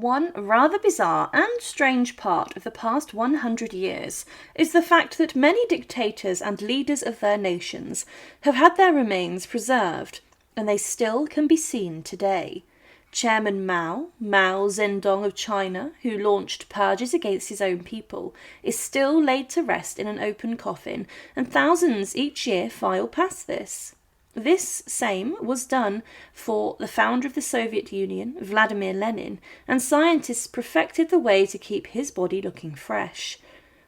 One rather bizarre and strange part of the past 100 years is the fact that many dictators and leaders of their nations have had their remains preserved, and they still can be seen today. Chairman Mao Zedong of China, who launched purges against his own people, is still laid to rest in an open coffin, and thousands each year file past this. This same was done for the founder of the Soviet Union, Vladimir Lenin, and scientists perfected the way to keep his body looking fresh.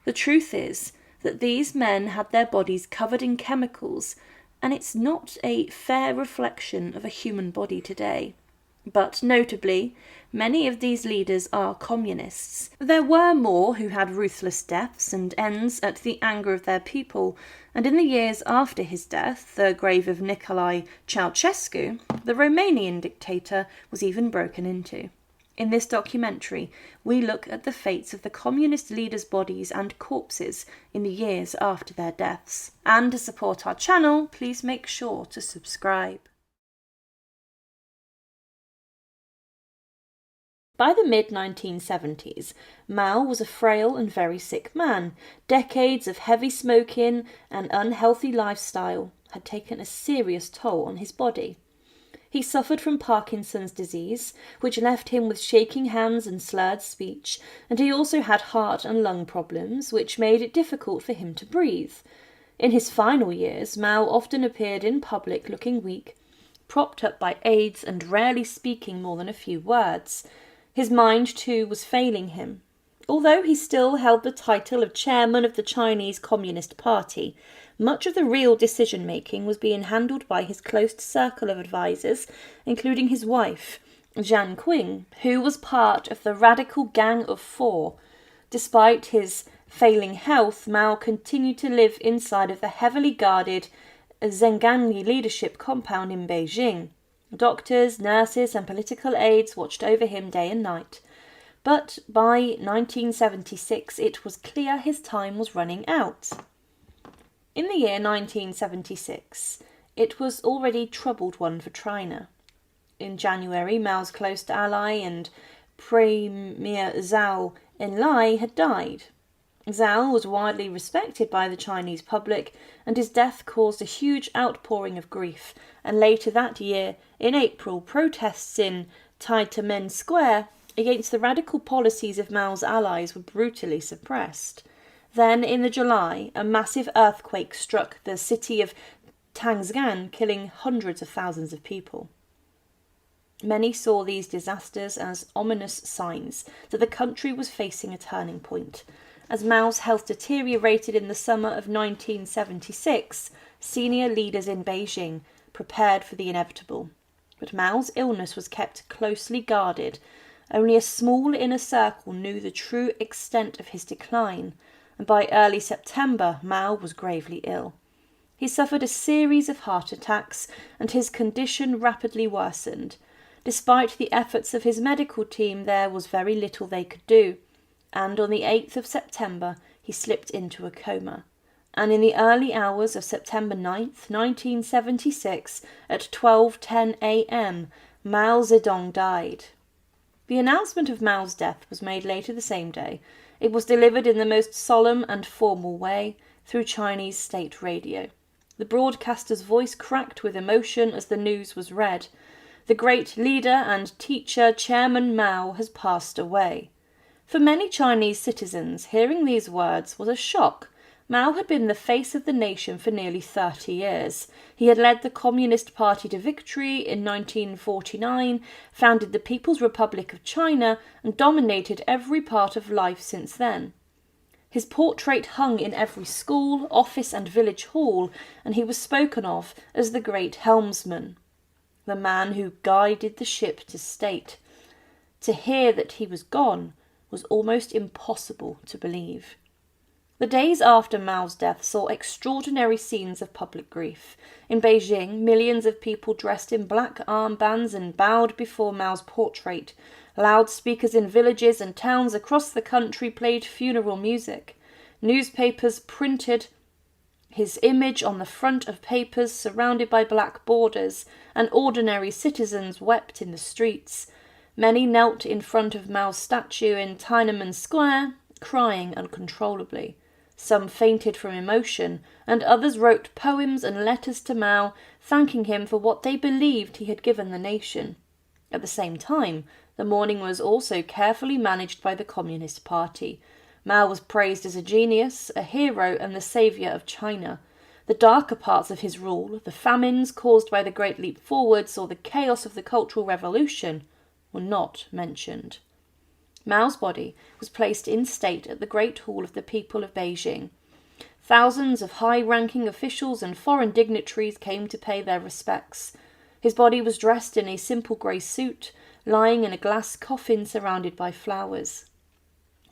The truth is that these men had their bodies covered in chemicals, and it's not a fair reflection of a human body today. But notably, many of these leaders are communists. There were more who had ruthless deaths and ends at the anger of their people, and in the years after his death, the grave of Nicolae Ceausescu, the Romanian dictator, was even broken into. In this documentary, we look at the fates of the communist leaders' bodies and corpses in the years after their deaths. And to support our channel, please make sure to subscribe. By the mid-1970s, Mao was a frail and very sick man. Decades of heavy smoking and unhealthy lifestyle had taken a serious toll on his body. He suffered from Parkinson's disease, which left him with shaking hands and slurred speech, and he also had heart and lung problems, which made it difficult for him to breathe. In his final years, Mao often appeared in public looking weak, propped up by aides and rarely speaking more than a few words. His mind, too, was failing him. Although he still held the title of chairman of the Chinese Communist Party, much of the real decision-making was being handled by his close circle of advisers, including his wife, Jiang Qing, who was part of the radical Gang of Four. Despite his failing health, Mao continued to live inside of the heavily guarded Zhengani leadership compound in Beijing. Doctors, nurses and political aides watched over him day and night. But by 1976 it was clear his time was running out. In the year 1976, it was already a troubled one for China. In January, Mao's close ally and Premier Zhou Enlai had died. Zhou was widely respected by the Chinese public, and his death caused a huge outpouring of grief, and later that year, in April, protests in Tiananmen Square against the radical policies of Mao's allies were brutally suppressed. Then, in July, a massive earthquake struck the city of Tangshan, killing hundreds of thousands of people. Many saw these disasters as ominous signs that the country was facing a turning point. As Mao's health deteriorated in the summer of 1976, senior leaders in Beijing prepared for the inevitable. But Mao's illness was kept closely guarded. Only a small inner circle knew the true extent of his decline, and by early September, Mao was gravely ill. He suffered a series of heart attacks, and his condition rapidly worsened. Despite the efforts of his medical team, there was very little they could do. And on the 8th of September, he slipped into a coma. And in the early hours of September 9th, 1976, at 12:10 a.m., Mao Zedong died. The announcement of Mao's death was made later the same day. It was delivered in the most solemn and formal way through Chinese state radio. The broadcaster's voice cracked with emotion as the news was read. The great leader and teacher, Chairman Mao, has passed away. For many Chinese citizens, hearing these words was a shock. Mao had been the face of the nation for nearly 30 years. He had led the Communist Party to victory in 1949, founded the People's Republic of China, and dominated every part of life since then. His portrait hung in every school, office and village hall, and he was spoken of as the great helmsman, the man who guided the ship to state. To hear that he was gone was almost impossible to believe. The days after Mao's death saw extraordinary scenes of public grief. In Beijing, millions of people dressed in black armbands and bowed before Mao's portrait. Loudspeakers in villages and towns across the country played funeral music. Newspapers printed his image on the front of papers surrounded by black borders, and ordinary citizens wept in the streets. Many knelt in front of Mao's statue in Tiananmen Square, crying uncontrollably. Some fainted from emotion, and others wrote poems and letters to Mao, thanking him for what they believed he had given the nation. At the same time, the mourning was also carefully managed by the Communist Party. Mao was praised as a genius, a hero, and the saviour of China. The darker parts of his rule, the famines caused by the Great Leap Forwards or the chaos of the Cultural Revolution, were not mentioned. Mao's body was placed in state at the Great Hall of the People of Beijing. Thousands of high-ranking officials and foreign dignitaries came to pay their respects. His body was dressed in a simple grey suit, lying in a glass coffin surrounded by flowers.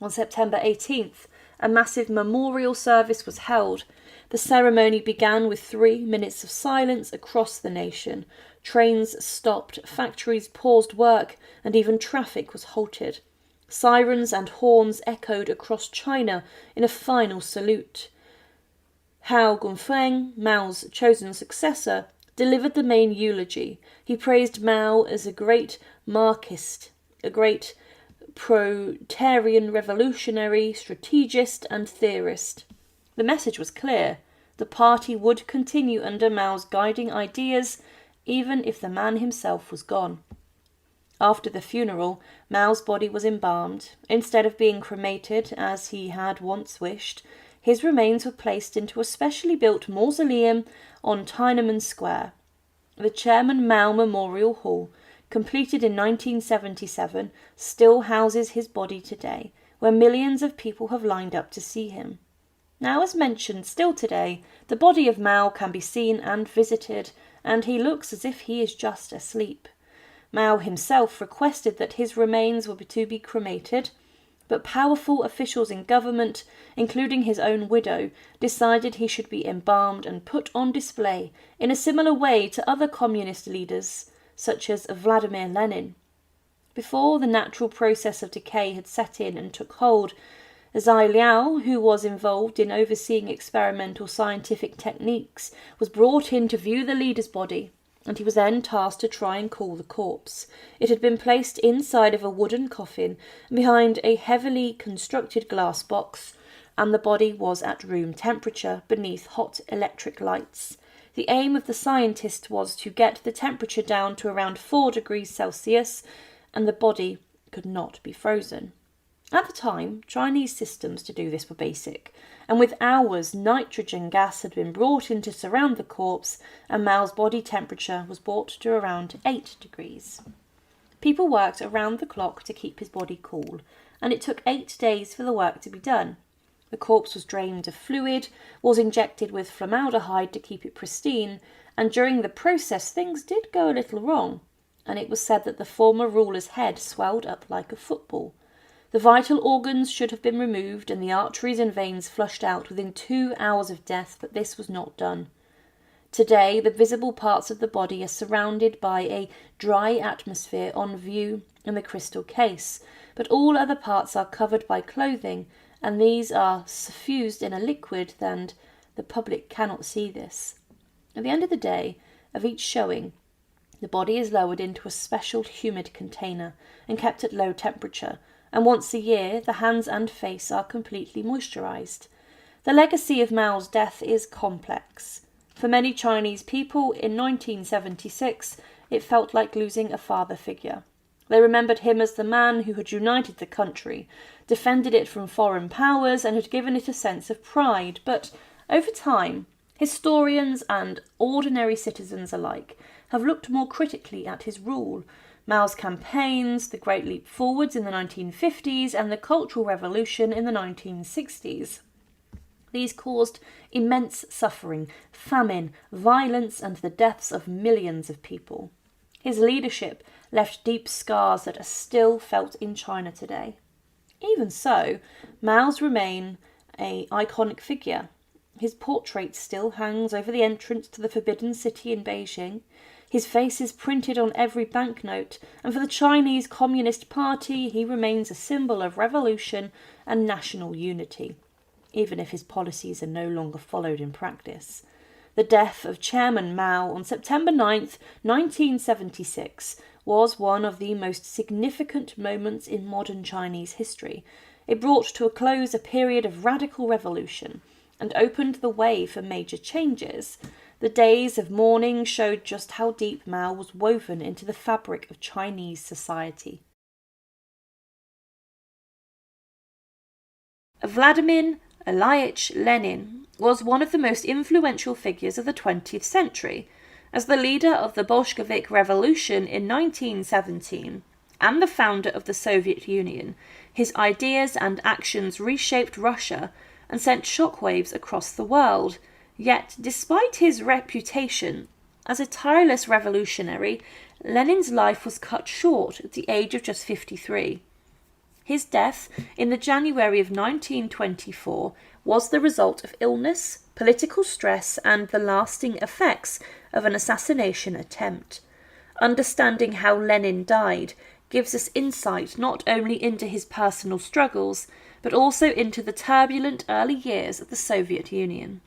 On September 18th, a massive memorial service was held. The ceremony began with 3 minutes of silence across the nation. Trains stopped, factories paused work, and even traffic was halted. Sirens and horns echoed across China in a final salute. Hao Gunfeng, Mao's chosen successor, delivered the main eulogy. He praised Mao as a great Marxist, a great proletarian revolutionary, strategist and theorist. The message was clear. The party would continue under Mao's guiding ideas, even if the man himself was gone. After the funeral, Mao's body was embalmed. Instead of being cremated, as he had once wished, his remains were placed into a specially built mausoleum on Tiananmen Square. The Chairman Mao Memorial Hall, completed in 1977, still houses his body today, where millions of people have lined up to see him. Now, as mentioned, still today, the body of Mao can be seen and visited, and he looks as if he is just asleep. Mao himself requested that his remains were to be cremated, but powerful officials in government, including his own widow, decided he should be embalmed and put on display in a similar way to other communist leaders, such as Vladimir Lenin. Before the natural process of decay had set in and took hold, Zai Liao, who was involved in overseeing experimental scientific techniques, was brought in to view the leader's body, and he was then tasked to try and cool the corpse. It had been placed inside of a wooden coffin behind a heavily constructed glass box, and the body was at room temperature beneath hot electric lights. The aim of the scientists was to get the temperature down to around 4 degrees Celsius, and the body could not be frozen. At the time, Chinese systems to do this were basic, and with hours nitrogen gas had been brought in to surround the corpse, and Mao's body temperature was brought to around 8 degrees. People worked around the clock to keep his body cool, and it took 8 days for the work to be done. The corpse was drained of fluid, was injected with formaldehyde to keep it pristine, and during the process things did go a little wrong, and it was said that the former ruler's head swelled up like a football. The vital organs should have been removed and the arteries and veins flushed out within 2 hours of death, but this was not done. Today, the visible parts of the body are surrounded by a dry atmosphere on view in the crystal case, but all other parts are covered by clothing, and these are suffused in a liquid, and the public cannot see this. At the end of the day, of each showing, the body is lowered into a special humid container and kept at low temperature, and once a year the hands and face are completely moisturised. The legacy of Mao's death is complex. For many Chinese people in 1976, it felt like losing a father figure. They remembered him as the man who had united the country, defended it from foreign powers, and had given it a sense of pride. But over time, historians and ordinary citizens alike have looked more critically at his rule. Mao's campaigns, the Great Leap Forwards in the 1950s and the Cultural Revolution in the 1960s. These caused immense suffering, famine, violence, and the deaths of millions of people. His leadership left deep scars that are still felt in China today. Even so, Mao's remain an iconic figure. His portrait still hangs over the entrance to the Forbidden City in Beijing. His face is printed on every banknote, and for the Chinese Communist Party he remains a symbol of revolution and national unity, even if his policies are no longer followed in practice. The death of Chairman Mao on September 9, 1976, was one of the most significant moments in modern Chinese history. It brought to a close a period of radical revolution and opened the way for major changes. The days of mourning showed just how deep Mao was woven into the fabric of Chinese society. Vladimir Ilyich Lenin was one of the most influential figures of the 20th century. As the leader of the Bolshevik Revolution in 1917 and the founder of the Soviet Union, his ideas and actions reshaped Russia and sent shockwaves across the world. Yet, despite his reputation as a tireless revolutionary, Lenin's life was cut short at the age of just 53. His death in the January of 1924 was the result of illness, political stress, and the lasting effects of an assassination attempt. Understanding how Lenin died gives us insight not only into his personal struggles, but also into the turbulent early years of the Soviet Union.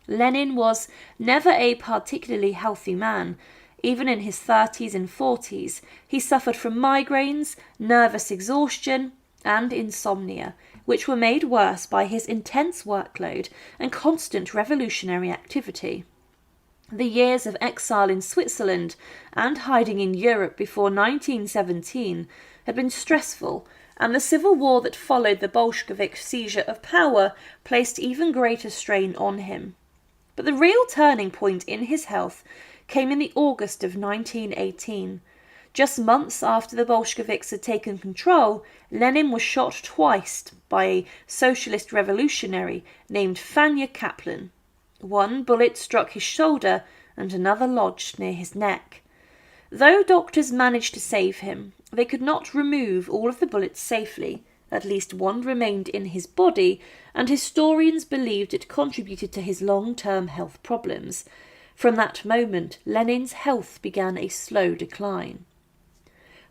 Lenin was never a particularly healthy man. Even in his 30s and 40s, he suffered from migraines, nervous exhaustion, and insomnia, which were made worse by his intense workload and constant revolutionary activity. The years of exile in Switzerland and hiding in Europe before 1917 had been stressful, and the civil war that followed the Bolshevik seizure of power placed even greater strain on him. But the real turning point in his health came in the August of 1918. Just months after the Bolsheviks had taken control, Lenin was shot twice by a socialist revolutionary named Vanya Kaplan. One bullet struck his shoulder and another lodged near his neck. Though doctors managed to save him, they could not remove all of the bullets safely. At least one remained in his body, and historians believed it contributed to his long-term health problems. From that moment, Lenin's health began a slow decline.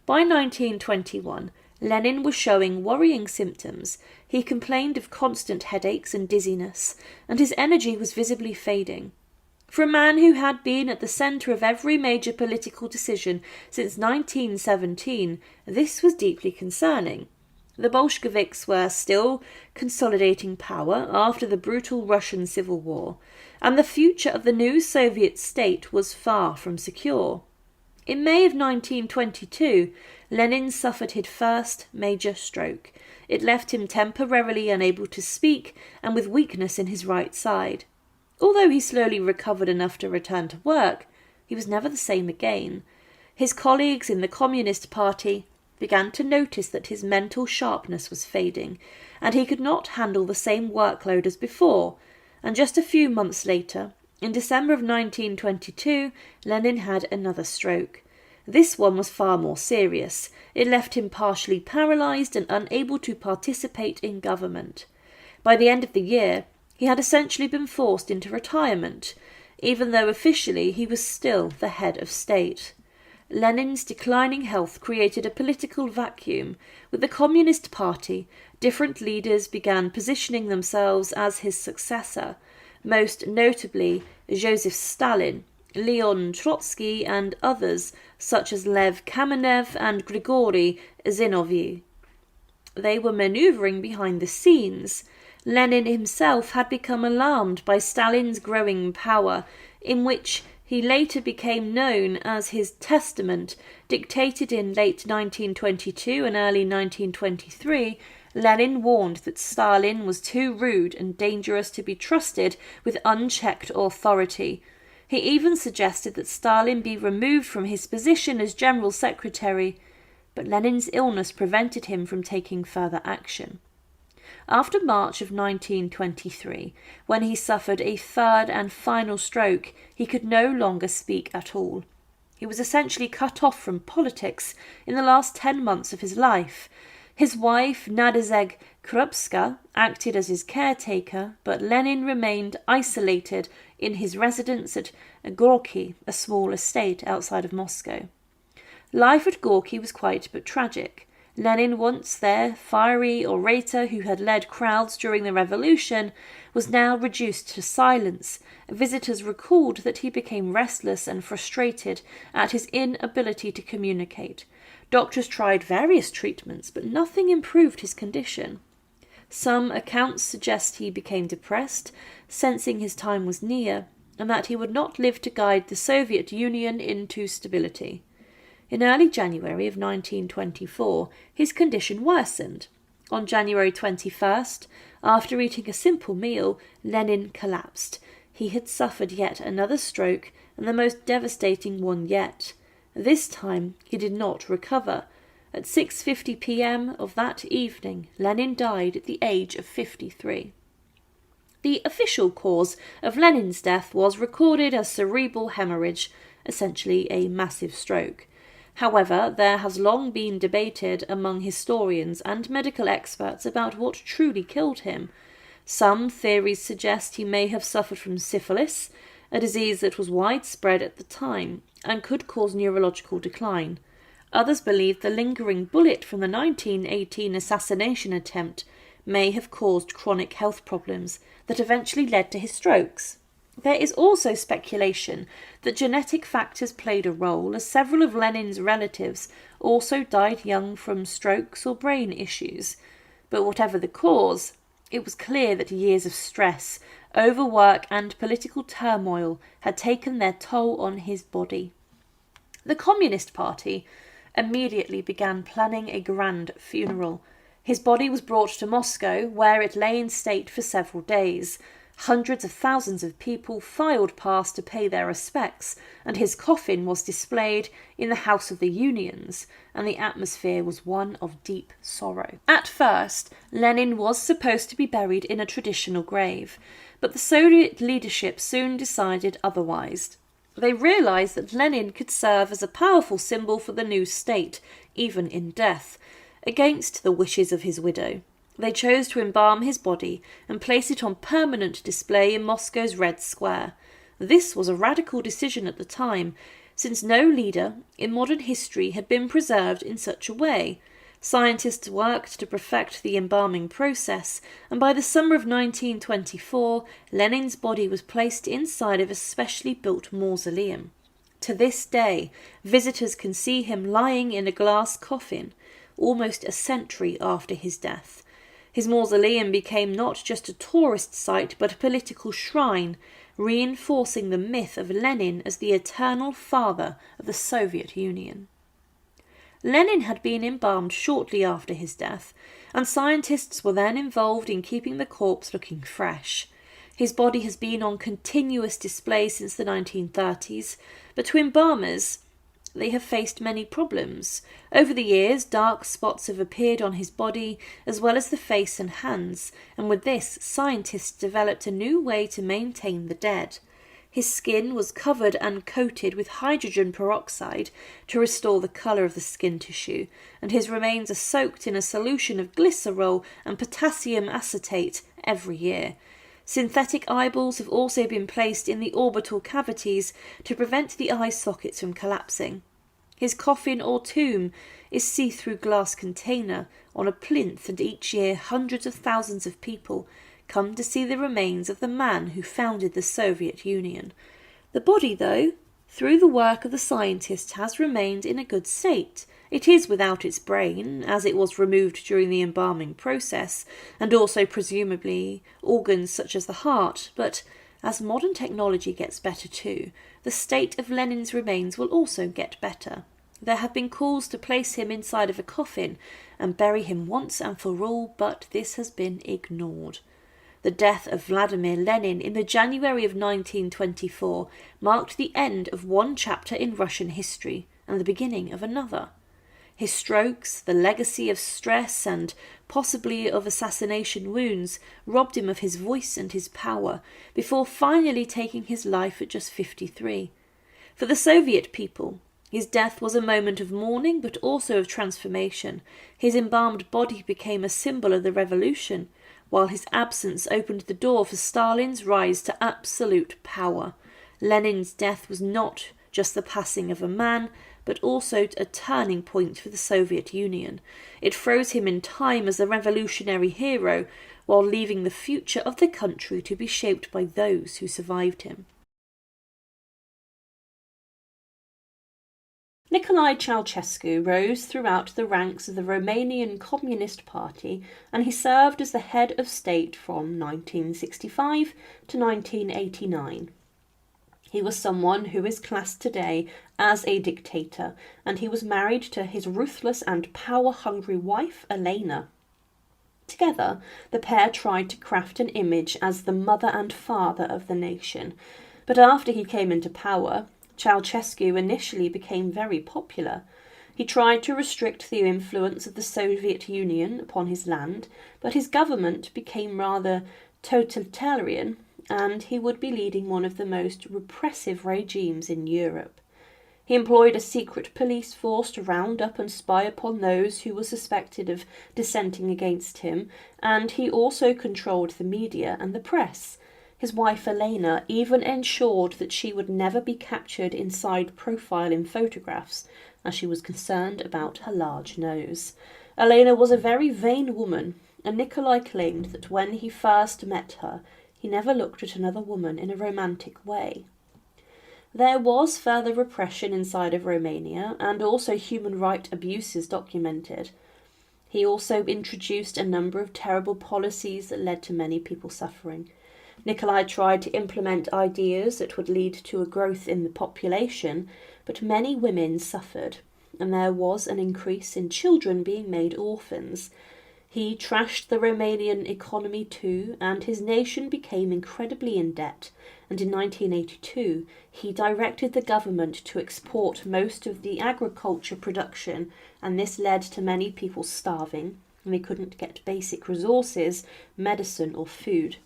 By 1921, Lenin was showing worrying symptoms. He complained of constant headaches and dizziness, and his energy was visibly fading. For a man who had been at the centre of every major political decision since 1917, this was deeply concerning. The Bolsheviks were still consolidating power after the brutal Russian Civil War, and the future of the new Soviet state was far from secure. In May of 1922, Lenin suffered his first major stroke. It left him temporarily unable to speak and with weakness in his right side. Although he slowly recovered enough to return to work, he was never the same again. His colleagues in the Communist Party began to notice that his mental sharpness was fading, and he could not handle the same workload as before, and just a few months later, in December of 1922, Lenin had another stroke. This one was far more serious. It left him partially paralysed and unable to participate in government. By the end of the year, he had essentially been forced into retirement, even though officially he was still the head of state. Lenin's declining health created a political vacuum. With the Communist Party, different leaders began positioning themselves as his successor, most notably Joseph Stalin, Leon Trotsky, and others such as Lev Kamenev and Grigory Zinoviev. They were manoeuvring behind the scenes. Lenin himself had become alarmed by Stalin's growing power, in which he later became known as his Testament. Dictated in late 1922 and early 1923, Lenin warned that Stalin was too rude and dangerous to be trusted with unchecked authority. He even suggested that Stalin be removed from his position as General Secretary, but Lenin's illness prevented him from taking further action. After March of 1923, when he suffered a third and final stroke, he could no longer speak at all. He was essentially cut off from politics in the last 10 months of his life. His wife, Nadezhda Krupska, acted as his caretaker, but Lenin remained isolated in his residence at Gorky, a small estate outside of Moscow. Life at Gorky was quite but tragic. Lenin, once their fiery orator who had led crowds during the revolution, was now reduced to silence. Visitors recalled that he became restless and frustrated at his inability to communicate. Doctors tried various treatments, but nothing improved his condition. Some accounts suggest he became depressed, sensing his time was near, and that he would not live to guide the Soviet Union into stability. In early January of 1924, his condition worsened. On January 21st, after eating a simple meal, Lenin collapsed. He had suffered yet another stroke, and the most devastating one yet. This time he did not recover. At 6:50 p.m. of that evening, Lenin died at the age of 53. The official cause of Lenin's death was recorded as cerebral hemorrhage, essentially a massive stroke. However, there has long been debated among historians and medical experts about what truly killed him. Some theories suggest he may have suffered from syphilis, a disease that was widespread at the time and could cause neurological decline. Others believe the lingering bullet from the 1918 assassination attempt may have caused chronic health problems that eventually led to his strokes. There is also speculation that genetic factors played a role, as several of Lenin's relatives also died young from strokes or brain issues. But whatever the cause, it was clear that years of stress, overwork and political turmoil had taken their toll on his body. The Communist Party immediately began planning a grand funeral. His body was brought to Moscow, where it lay in state for several days. Hundreds of thousands of people filed past to pay their respects, and his coffin was displayed in the House of the Unions, and the atmosphere was one of deep sorrow. At first, Lenin was supposed to be buried in a traditional grave, but the Soviet leadership soon decided otherwise. They realised that Lenin could serve as a powerful symbol for the new state, even in death, against the wishes of his widow. They chose to embalm his body and place it on permanent display in Moscow's Red Square. This was a radical decision at the time, since no leader in modern history had been preserved in such a way. Scientists worked to perfect the embalming process, and by the summer of 1924, Lenin's body was placed inside of a specially built mausoleum. To this day, visitors can see him lying in a glass coffin, almost a century after his death. His mausoleum became not just a tourist site but a political shrine, reinforcing the myth of Lenin as the eternal father of the Soviet Union. Lenin had been embalmed shortly after his death, and scientists were then involved in keeping the corpse looking fresh. His body has been on continuous display since the 1930s, but to embalmers, they have faced many problems. Over the years, dark spots have appeared on his body, as well as the face and hands, and with this, scientists developed a new way to maintain the dead. His skin was covered and coated with hydrogen peroxide to restore the colour of the skin tissue, and his remains are soaked in a solution of glycerol and potassium acetate every year. Synthetic eyeballs have also been placed in the orbital cavities to prevent the eye sockets from collapsing. His coffin or tomb is see-through glass container on a plinth, and each year hundreds of thousands of people come to see the remains of the man who founded the Soviet Union. The body, though, through the work of the scientists, has remained in a good state. It is without its brain, as it was removed during the embalming process, and also presumably organs such as the heart, but as modern technology gets better too, the state of Lenin's remains will also get better. There have been calls to place him inside of a coffin and bury him once and for all, but this has been ignored. The death of Vladimir Lenin in the January of 1924 marked the end of one chapter in Russian history and the beginning of another. His strokes, the legacy of stress and possibly of assassination wounds, robbed him of his voice and his power, before finally taking his life at just 53. For the Soviet people, his death was a moment of mourning but also of transformation. His embalmed body became a symbol of the revolution, while his absence opened the door for Stalin's rise to absolute power. Lenin's death was not just the passing of a man, but also a turning point for the Soviet Union. It froze him in time as a revolutionary hero, while leaving the future of the country to be shaped by those who survived him. Nicolae Ceausescu rose throughout the ranks of the Romanian Communist Party, and he served as the head of state from 1965 to 1989. He was someone who is classed today as a dictator, and he was married to his ruthless and power-hungry wife, Elena. Together, the pair tried to craft an image as the mother and father of the nation, but after he came into power, Ceausescu initially became very popular. He tried to restrict the influence of the Soviet Union upon his land, but his government became rather totalitarian, and he would be leading one of the most repressive regimes in Europe. He employed a secret police force to round up and spy upon those who were suspected of dissenting against him, and he also controlled the media and the press. His wife Elena even ensured that she would never be captured in side profile in photographs, as she was concerned about her large nose. Elena was a very vain woman, and Nicolae claimed that when he first met her, he never looked at another woman in a romantic way. There was further repression inside of Romania, and also human rights abuses documented. He also introduced a number of terrible policies that led to many people suffering. Nicolae tried to implement ideas that would lead to a growth in the population, but many women suffered, and there was an increase in children being made orphans. He trashed the Romanian economy too, and his nation became incredibly in debt, and in 1982 he directed the government to export most of the agriculture production, and this led to many people starving, and they couldn't get basic resources, medicine or food.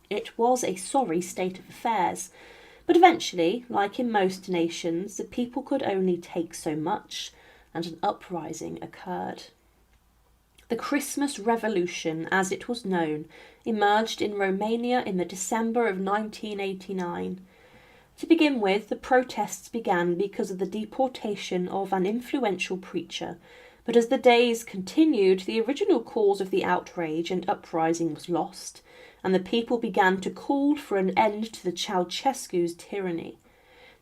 It was a sorry state of affairs, but eventually, like in most nations, the people could only take so much, and an uprising occurred. The Christmas Revolution, as it was known, emerged in Romania in the December of 1989. To begin with, the protests began because of the deportation of an influential preacher, but as the days continued, the original cause of the outrage and uprising was lost, and the people began to call for an end to the Ceausescu's tyranny.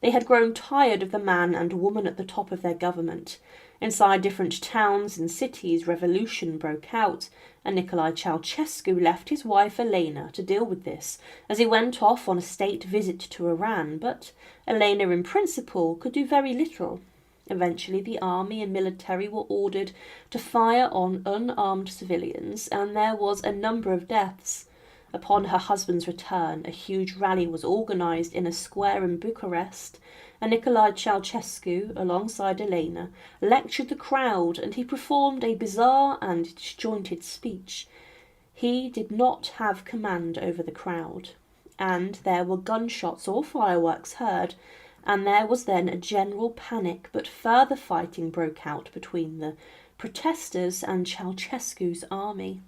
They had grown tired of the man and woman at the top of their government. Inside different towns and cities, revolution broke out, and Nicolae Ceausescu left his wife Elena to deal with this, as he went off on a state visit to Iran, but Elena in principle could do very little. Eventually the army and military were ordered to fire on unarmed civilians, and there was a number of deaths. Upon her husband's return, a huge rally was organised in a square in Bucharest, and Nicolae Ceausescu, alongside Elena, lectured the crowd, and he performed a bizarre and disjointed speech. He did not have command over the crowd, and there were gunshots or fireworks heard, and there was then a general panic, but further fighting broke out between the protesters and Ceausescu's army.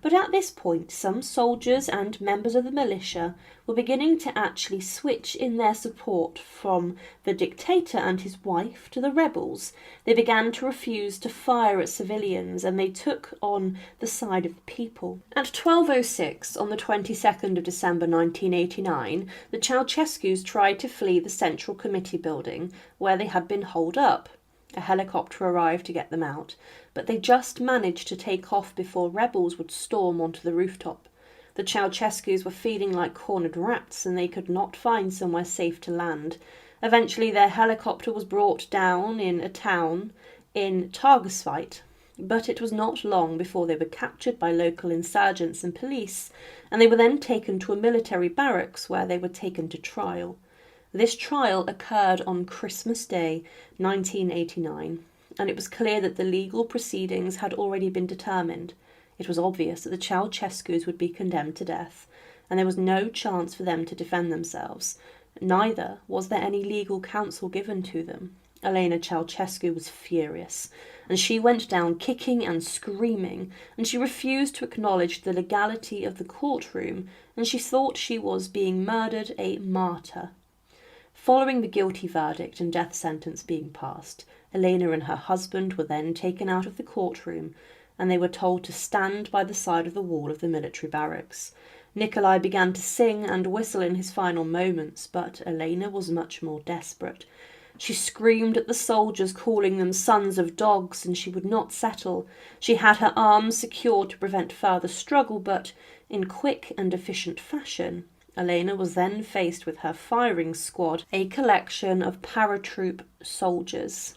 But at this point, some soldiers and members of the militia were beginning to actually switch in their support from the dictator and his wife to the rebels. They began to refuse to fire at civilians, and they took on the side of the people. At 12:06 on the 22nd of December 1989, the Ceausescus tried to flee the Central Committee building, where they had been holed up. A helicopter arrived to get them out, but they just managed to take off before rebels would storm onto the rooftop. The Ceausescus were feeling like cornered rats, and they could not find somewhere safe to land. Eventually their helicopter was brought down in a town in Targosvite, but it was not long before they were captured by local insurgents and police, and they were then taken to a military barracks where they were taken to trial. This trial occurred on Christmas Day, 1989, and it was clear that the legal proceedings had already been determined. It was obvious that the Ceausescus would be condemned to death, and there was no chance for them to defend themselves. Neither was there any legal counsel given to them. Elena Ceausescu was furious, and she went down kicking and screaming, and she refused to acknowledge the legality of the courtroom, and she thought she was being murdered a martyr. Following the guilty verdict and death sentence being passed, Elena and her husband were then taken out of the courtroom, and they were told to stand by the side of the wall of the military barracks. Nikolai began to sing and whistle in his final moments, but Elena was much more desperate. She screamed at the soldiers, calling them sons of dogs, and she would not settle. She had her arms secured to prevent further struggle, but in quick and efficient fashion, Elena was then faced with her firing squad, a collection of paratroop soldiers.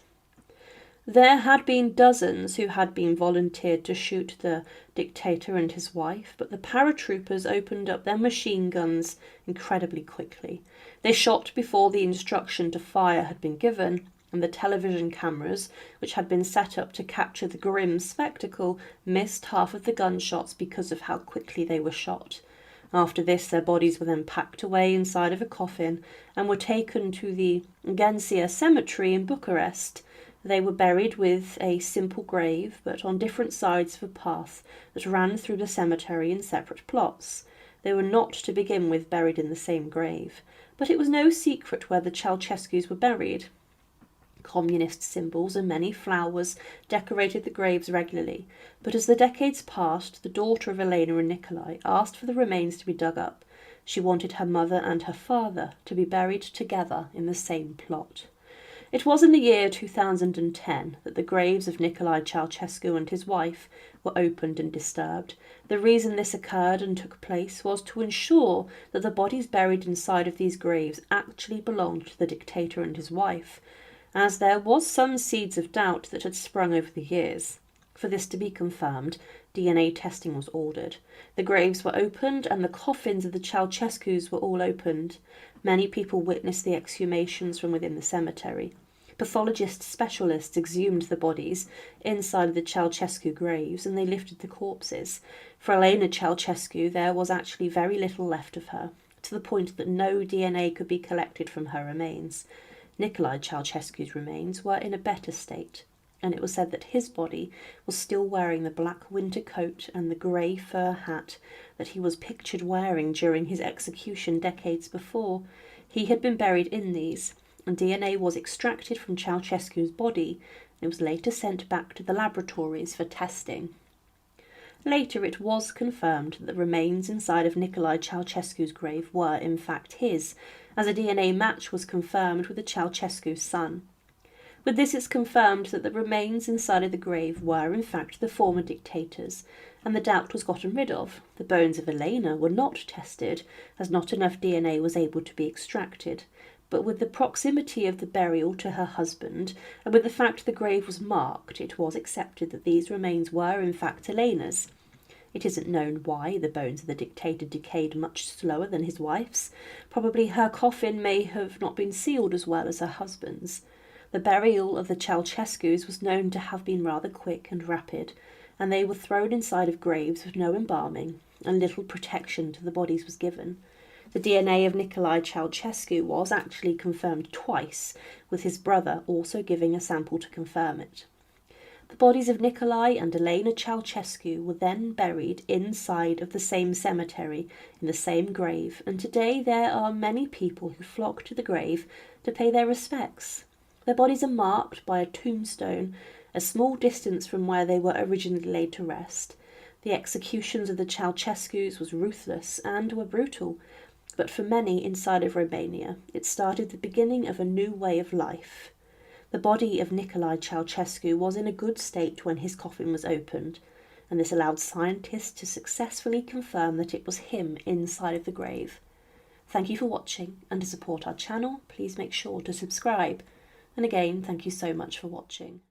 There had been dozens who had been volunteered to shoot the dictator and his wife, but the paratroopers opened up their machine guns incredibly quickly. They shot before the instruction to fire had been given, and the television cameras, which had been set up to capture the grim spectacle, missed half of the gunshots because of how quickly they were shot. After this, their bodies were then packed away inside of a coffin and were taken to the Ghencea cemetery in Bucharest. They were buried with a simple grave, but on different sides of a path that ran through the cemetery in separate plots. They were not, to begin with, buried in the same grave, but it was no secret where the Ceausescus were buried. Communist symbols and many flowers decorated the graves regularly, but as the decades passed, the daughter of Elena and Nikolai asked for the remains to be dug up. She wanted her mother and her father to be buried together in the same plot. It was in the year 2010 that the graves of Nicolae Ceausescu and his wife were opened and disturbed. The reason this occurred and took place was to ensure that the bodies buried inside of these graves actually belonged to the dictator and his wife, as there was some seeds of doubt that had sprung over the years. For this to be confirmed, DNA testing was ordered. The graves were opened and the coffins of the Ceausescus were all opened. Many people witnessed the exhumations from within the cemetery. Pathologist specialists exhumed the bodies inside of the Ceausescu graves, and they lifted the corpses. For Elena Ceausescu, there was actually very little left of her, to the point that no DNA could be collected from her remains. Nicolae Ceausescu's remains were in a better state, and it was said that his body was still wearing the black winter coat and the grey fur hat that he was pictured wearing during his execution decades before. He had been buried in these, and DNA was extracted from Ceausescu's body, and it was later sent back to the laboratories for testing. Later it was confirmed that the remains inside of Nicolae Ceausescu's grave were in fact his, as a DNA match was confirmed with the Ceausescu's son. With this it's confirmed that the remains inside of the grave were in fact the former dictators, and the doubt was gotten rid of. The bones of Elena were not tested, as not enough DNA was able to be extracted, but with the proximity of the burial to her husband, and with the fact the grave was marked, it was accepted that these remains were in fact Elena's. It isn't known why the bones of the dictator decayed much slower than his wife's. Probably her coffin may have not been sealed as well as her husband's. The burial of the Ceausescus was known to have been rather quick and rapid, and they were thrown inside of graves with no embalming, and little protection to the bodies was given. The DNA of Nicolae Ceausescu was actually confirmed twice, with his brother also giving a sample to confirm it. The bodies of Nicolae and Elena Ceausescu were then buried inside of the same cemetery, in the same grave, and today there are many people who flock to the grave to pay their respects. Their bodies are marked by a tombstone, a small distance from where they were originally laid to rest. The executions of the Ceausescus was ruthless and were brutal, but for many inside of Romania, it started the beginning of a new way of life. The body of Nicolae Ceausescu was in a good state when his coffin was opened, and this allowed scientists to successfully confirm that it was him inside of the grave. Thank you for watching, and to support our channel, please make sure to subscribe. And again, thank you so much for watching.